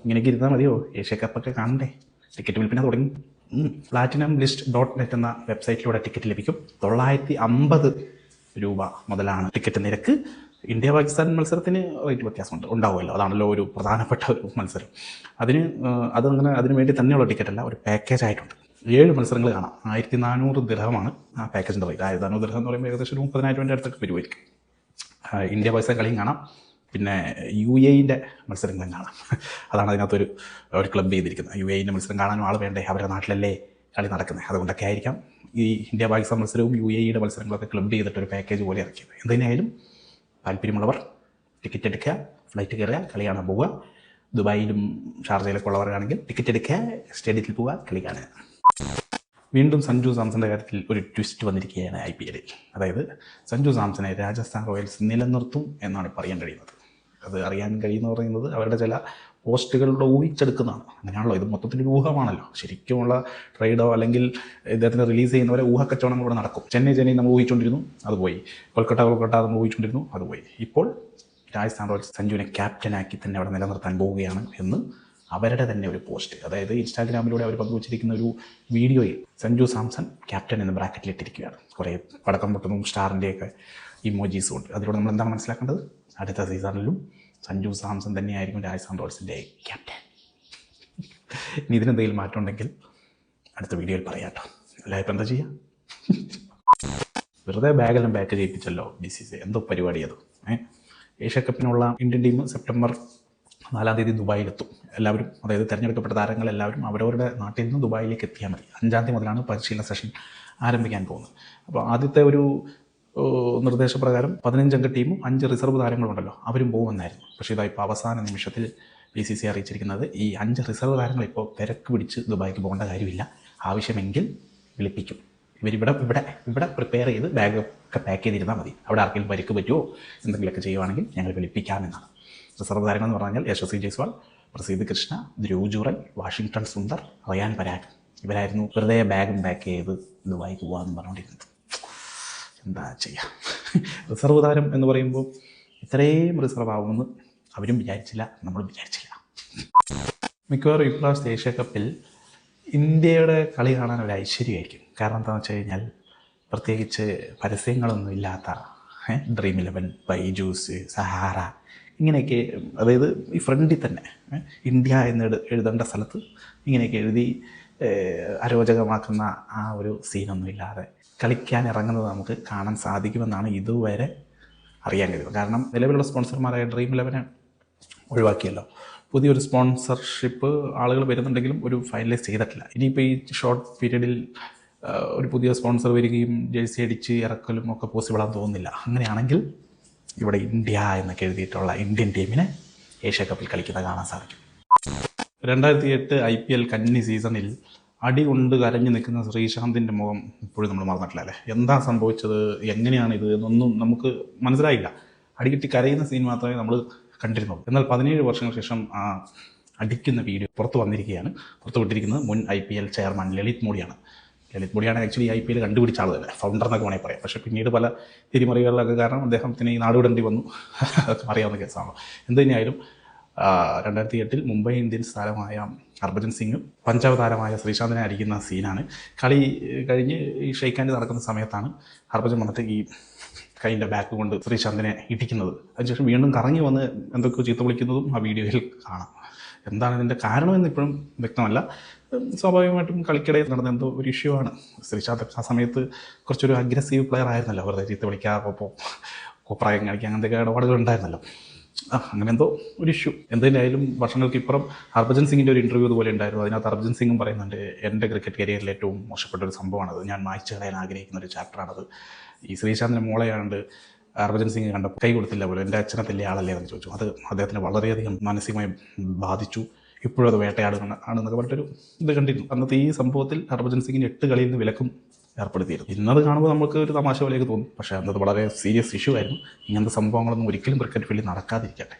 ഇങ്ങനെയൊക്കെ ഇരുന്നാൽ മതിയോ? ഏഷ്യ കപ്പൊക്കെ കാണണ്ടേ? ടിക്കറ്റ് വിൽപ്പന തുടങ്ങി. platinumlist.net എന്ന വെബ്സൈറ്റിലൂടെ ടിക്കറ്റ് ലഭിക്കും. 950 രൂപ മുതലാണ് ടിക്കറ്റ് നിരക്ക്. ഇന്ത്യ പാകിസ്ഥാൻ മത്സരത്തിന് റേറ്റ് വ്യത്യാസമുണ്ട്, ഉണ്ടാവുമല്ലോ. അതാണല്ലോ ഒരു പ്രധാനപ്പെട്ട ഒരു മത്സരം. അതിന് വേണ്ടി തന്നെയുള്ള ടിക്കറ്റല്ല, ഒരു പാക്കേജ് ആയിട്ടുണ്ട്. 7 മത്സരങ്ങൾ കാണാം. 1400 ദിർഹമാണ് ആ പാക്കേജിൻ്റെ റേറ്റ്. 1400 ദിർഹം എന്ന് പറയുമ്പോൾ ഏകദേശം 30,000 രൂപയുടെ അടുത്തൊക്കെ വരുമായിരിക്കും. ഇന്ത്യ പാകിസ്ഥാൻ കളിയും കാണാം, പിന്നെ UAE മത്സരങ്ങളും കാണാം. അതാണ് അതിനകത്തൊരു ക്ലബ് ചെയ്തിരിക്കുന്നത്. UAE മത്സരം കാണാനും ആൾ വേണ്ടേ? അവരുടെ നാട്ടിലല്ലേ കളി നടക്കുന്നത്. അതുകൊണ്ടൊക്കെ ആയിരിക്കാം ഈ ഇന്ത്യ പാകിസ്ഥാൻ മത്സരവും UAE മത്സരങ്ങളൊക്കെ ക്ലബ് ചെയ്തിട്ട് ഒരു പാക്കേജ് പോലെ ഇറക്കിയത്. എന്തിനായാലും താല്പര്യമുള്ളവർ ടിക്കറ്റ് എടുക്കുക, ഫ്ലൈറ്റ് കയറുക, കളി കാണാൻ പോവുക. ദുബായിലും ഷാർജയിലൊക്കെ ഉള്ളവരാണെങ്കിൽ ടിക്കറ്റ് എടുക്കുക, സ്റ്റേഡിയത്തിൽ പോവുക, കളി കാണുക. വീണ്ടും സഞ്ജു സാംസന്റെ കാര്യത്തിൽ ഒരു ട്വിസ്റ്റ് വന്നിരിക്കുകയാണ് IPL. അതായത് സഞ്ജു സാംസനെ രാജസ്ഥാൻ റോയൽസ് നിലനിർത്തും എന്നാണ് പറയാൻ കഴിയുന്നത്. അത് അറിയാൻ കഴിയുമെന്ന് പറയുന്നത് അവരുടെ ചില പോസ്റ്റുകളിലൂടെ ഊഹിച്ചെടുക്കുന്നതാണ്. അങ്ങനെയാണല്ലോ, ഇത് മൊത്തത്തിലൊരു ഊഹമാണല്ലോ. ശരിക്കുമുള്ള ട്രേഡോ അല്ലെങ്കിൽ ഇദ്ദേഹത്തിന് റിലീസ് ചെയ്യുന്നവരെ ഊഹക്കച്ചവടങ്ങളിലൂടെ നടക്കും. ചെന്നൈ നമ്മൾ ഊഹിച്ചുകൊണ്ടിരുന്നു, അത് പോയി. കൊൽക്കത്ത നമ്മൾ ഊഹിച്ചുകൊണ്ടിരുന്നു, അത് പോയി. ഇപ്പോൾ രാജസ്ഥാൻ റോയൽസ് സഞ്ജുവിനെ ക്യാപ്റ്റനാക്കി തന്നെ അവിടെ നിലനിർത്താൻ പോവുകയാണ് എന്ന് അവരുടെ തന്നെ ഒരു പോസ്റ്റ്. അതായത് ഇൻസ്റ്റാഗ്രാമിലൂടെ അവർ പങ്കുവച്ചിരിക്കുന്ന ഒരു വീഡിയോയിൽ സഞ്ജു സാംസൺ ക്യാപ്റ്റൻ എന്ന് ബ്രാക്കറ്റിലിട്ടിരിക്കുകയാണ്. കുറേ പടക്കം പൊട്ടുന്നതും സ്റ്റാറിൻ്റെയൊക്കെ ഇമോജീസും ഉണ്ട്. അതിലൂടെ നമ്മൾ എന്താണ് മനസ്സിലാക്കേണ്ടത്? അടുത്ത സീസണിലും സഞ്ജു സാംസൺ തന്നെയായിരിക്കും രാജസ്ഥാൻ റോയൽസിൻ്റെ ക്യാപ്റ്റൻ. ഇനി ഇതിനെന്തെങ്കിലും മാറ്റം ഉണ്ടെങ്കിൽ അടുത്ത വീഡിയോയിൽ പറയാം കേട്ടോ. അല്ല, ഇപ്പം എന്താ ചെയ്യുക? വെറുതെ ബാഗെല്ലാം ബാക്ക് ചെയ്യിപ്പിച്ചല്ലോ BCCI. എന്തോ പരിപാടി അത്. ഏഷ്യ കപ്പിനുള്ള ഇന്ത്യൻ ടീം സെപ്റ്റംബർ 4-ാം തീയതി ദുബായിലെത്തും. എല്ലാവരും, അതായത് തിരഞ്ഞെടുക്കപ്പെട്ട താരങ്ങളെല്ലാവരും അവരവരുടെ നാട്ടിൽ നിന്ന് ദുബായിലേക്ക് എത്തിയാൽ മതി. 5-ാം തീയതി മുതലാണ് പരിശീലന സെഷൻ ആരംഭിക്കാൻ പോകുന്നത്. അപ്പോൾ ആദ്യത്തെ ഒരു നിർദ്ദേശപ്രകാരം 15-അംഗ ടീമും 5 റിസർവ് താരങ്ങളുണ്ടല്ലോ, അവരും പോകുമെന്നായിരുന്നു. പക്ഷേ ഇപ്പോൾ അവസാന നിമിഷത്തിൽ BCCI അറിയിച്ചിരിക്കുന്നത് ഈ 5 റിസർവ് താരങ്ങൾ ഇപ്പോൾ തിരക്ക് പിടിച്ച് ദുബായിക്ക് പോകേണ്ട കാര്യമില്ല, ആവശ്യമെങ്കിൽ വിളിപ്പിക്കും. ഇവിടെ പ്രിപ്പയർ ചെയ്ത് ബാഗൊക്കെ പാക്ക് ചെയ്തിരുന്നാൽ മതി. അവിടെ ആർക്കെങ്കിലും പരിക്ക് പറ്റുമോ എന്തെങ്കിലുമൊക്കെ ചെയ്യുവാണെങ്കിൽ ഞങ്ങൾ വിളിപ്പിക്കാമെന്നാണ്. റിസർവ് താരങ്ങൾ എന്ന് പറഞ്ഞാൽ യശസ്വി ജയ്സ്വാൾ, പ്രസിദ്ധ് കൃഷ്ണ, ധ്രുവ് ജുറൽ, വാഷിംഗ്ടൺ സുന്ദർ, റയാൻ പരാഗ്. ഇവരായിരുന്നു വെറുതെ ബാഗും പാക്ക് ചെയ്ത് ദുബായിക്ക് പോകാമെന്ന് പറഞ്ഞുകൊണ്ടിരുന്നത്. എന്താ ചെയ്യുക? റിസർവ് താരം എന്ന് പറയുമ്പോൾ ഇത്രയും റിസർവ് ആവുമെന്ന് അവരും വിചാരിച്ചില്ല, നമ്മളും വിചാരിച്ചില്ല. മിക്കവാറും ഇപ്രാവശ്യത്തെ ഏഷ്യ കപ്പിൽ ഇന്ത്യയുടെ കളി കാണാൻ ഒരു ഐശ്വര്യമായിരിക്കും. കാരണം എന്താണെന്ന് വെച്ച് കഴിഞ്ഞാൽ പ്രത്യേകിച്ച് പരസ്യങ്ങളൊന്നും ഇല്ലാത്ത Dream11, ബൈജൂസ്, സഹാറ, ഇങ്ങനെയൊക്കെ, അതായത് ഈ ഫ്രണ്ടിൽ തന്നെ ഇന്ത്യ എന്ന് എഴുതേണ്ട സ്ഥലത്ത് ഇങ്ങനെയൊക്കെ എഴുതി അരോചകമാക്കുന്ന ആ ഒരു സീനൊന്നും ഇല്ലാതെ കളിക്കാൻ ഇറങ്ങുന്നത് നമുക്ക് കാണാൻ സാധിക്കുമെന്നാണ് ഇതുവരെ അറിയാൻ കഴിയുന്നത്. കാരണം നിലവിലുള്ള സ്പോൺസർമാരായ Dream11 ഒഴിവാക്കിയല്ലോ. പുതിയൊരു സ്പോൺസർഷിപ്പ് ആളുകൾ വരുന്നുണ്ടെങ്കിലും ഒരു ഫൈനലൈസ് ചെയ്തിട്ടില്ല. ഇനിയിപ്പോൾ ഈ ഷോർട്ട് പീരീഡിൽ ഒരു പുതിയ സ്പോൺസർ വരികയും ജേഴ്സി അടിച്ച് ഇറക്കലും ഒക്കെ പോസിബിളാണെന്ന് തോന്നുന്നില്ല. അങ്ങനെയാണെങ്കിൽ ഇവിടെ ഇന്ത്യ എന്നൊക്കെ എഴുതിയിട്ടുള്ള ഇന്ത്യൻ ടീമിനെ ഏഷ്യ കപ്പിൽ കളിക്കുന്നത് കാണാൻ സാധിക്കും. 2008 IPL കന്നി സീസണിൽ അടി കൊണ്ട് കരഞ്ഞു നിൽക്കുന്ന ശ്രീശാന്തിൻ്റെ മുഖം ഇപ്പോഴും നമ്മൾ മറന്നിട്ടില്ല അല്ലേ? എന്താ സംഭവിച്ചത്, എങ്ങനെയാണ് ഇത് എന്നൊന്നും നമുക്ക് മനസ്സിലായില്ല. അടികിട്ടി കരയുന്ന സീൻ മാത്രമേ നമ്മൾ കണ്ടിരുന്നുള്ളൂ. എന്നാൽ 17 വർഷങ്ങൾക്ക് ശേഷം ആ അടിക്കുന്ന വീഡിയോ പുറത്ത് വന്നിരിക്കുകയാണ്. പുറത്ത് വിട്ടിരിക്കുന്നത് മുൻ IPL ചെയർമാൻ ലളിത് മോഡിയാണ്. ലളിത് മോഡിയാണ് ആക്ച്വലി IPL കണ്ടുപിടിച്ച ആൾ തന്നെ, ഫൗണ്ടർ എന്നൊക്കെ വേണമെങ്കിൽ പറയാം. പക്ഷേ പിന്നീട് പല തിരിമറികളിലൊക്കെ കാരണം അദ്ദേഹത്തിന് ഈ നാടുവിടേണ്ടി വന്നു. അതൊക്കെ അറിയാവുന്ന കേസാണല്ലോ. എന്തുതന്നെയായാലും 2008 മുംബൈ ഇന്ത്യൻസ് താരമായ ഹർഭജൻ സിംഗും പഞ്ചാബ് താരമായ ശ്രീശാന്തിനെ അടിക്കുന്ന സീനാണ്. കളി കഴിഞ്ഞ് ഈ ഷെയ്ക്ക് ഹാൻഡ് നടക്കുന്ന സമയത്താണ് ഹർഭജൻ വന്നിട്ട് ഈ കൈൻ്റെ ബാക്ക് കൊണ്ട് ശ്രീശാന്തിനെ ഇടിക്കുന്നത്. അതിനുശേഷം വീണ്ടും കറങ്ങി വന്ന് എന്തൊക്കെയോ ചീത്ത വിളിക്കുന്നതും ആ വീഡിയോയിൽ കാണാം. എന്താണ് ഇതിൻ്റെ കാരണമെന്ന് ഇപ്പോഴും വ്യക്തമല്ല. സ്വാഭാവികമായിട്ടും കളിക്കിടയിൽ നടന്ന എന്തോ ഒരു ഇഷ്യൂ ആണ്. ശ്രീശാന്ത് ആ സമയത്ത് കുറച്ചൊരു അഗ്രസീവ് പ്ലെയർ ആയിരുന്നല്ലോ, വെറുതെ ചീത്ത വിളിക്കുക, കോപ്രായം കാണിക്കുക, അങ്ങനത്തെ ഇടപാടുകൾ ഉണ്ടായിരുന്നല്ലോ. അങ്ങനെ എന്തോ ഒരു ഇഷ്യൂ. എന്തിനായാലും വർഷങ്ങൾക്ക് ഇപ്പുറം ഹർഭജൻ സിംഗിൻ്റെ ഒരു ഇൻ്റർവ്യൂ ഇതുപോലെ ഉണ്ടായിരുന്നു. അതിനകത്ത് ഹർഭജൻ സിംഗും പറയുന്നുണ്ട്, എൻ്റെ ക്രിക്കറ്റ് കരിയറിൽ ഏറ്റവും മോശപ്പെട്ട ഒരു സംഭവമാണത്, ഞാൻ മായ്ച്ചു കളയാൻ ആഗ്രഹിക്കുന്ന ഒരു ചാപ്റ്ററാണത്. ഈ ശ്രീശാന്തിൻ്റെ മോളെയാണ്ട് ഹർഭജൻ സിംഗ് കണ്ടപ്പോൾ കൈ കൊടുത്തില്ല പോലും, എൻ്റെ അച്ഛനെ തല്ലിയ ആളല്ലേ എന്ന് ചോദിച്ചു. അത് അദ്ദേഹത്തിന് വളരെയധികം മാനസികമായി ബാധിച്ചു. ഇപ്പോഴും അത് വേട്ടയാടുകയാണെന്നൊക്കെ പറഞ്ഞിട്ടൊരു ഇത് കണ്ടിരുന്നു. അന്നത്തെ ഈ സംഭവത്തിൽ ഹർഭജൻ സിംഗിന് 8 കളിയിൽ നിന്ന് വിലക്കും ഏർപ്പെടുത്തിയിരുന്നു. ഇന്നത് കാണുമ്പോൾ നമുക്ക് ഒരു തമാശ പോലെയൊക്കെ തോന്നും. പക്ഷേ അന്നത് വളരെ സീരിയസ് ഇഷ്യൂ ആയിരുന്നു. ഇങ്ങനത്തെ സംഭവങ്ങളൊന്നും ഒരിക്കലും ക്രിക്കറ്റ് ഫീൽഡിൽ നടക്കാതിരിക്കട്ടെ.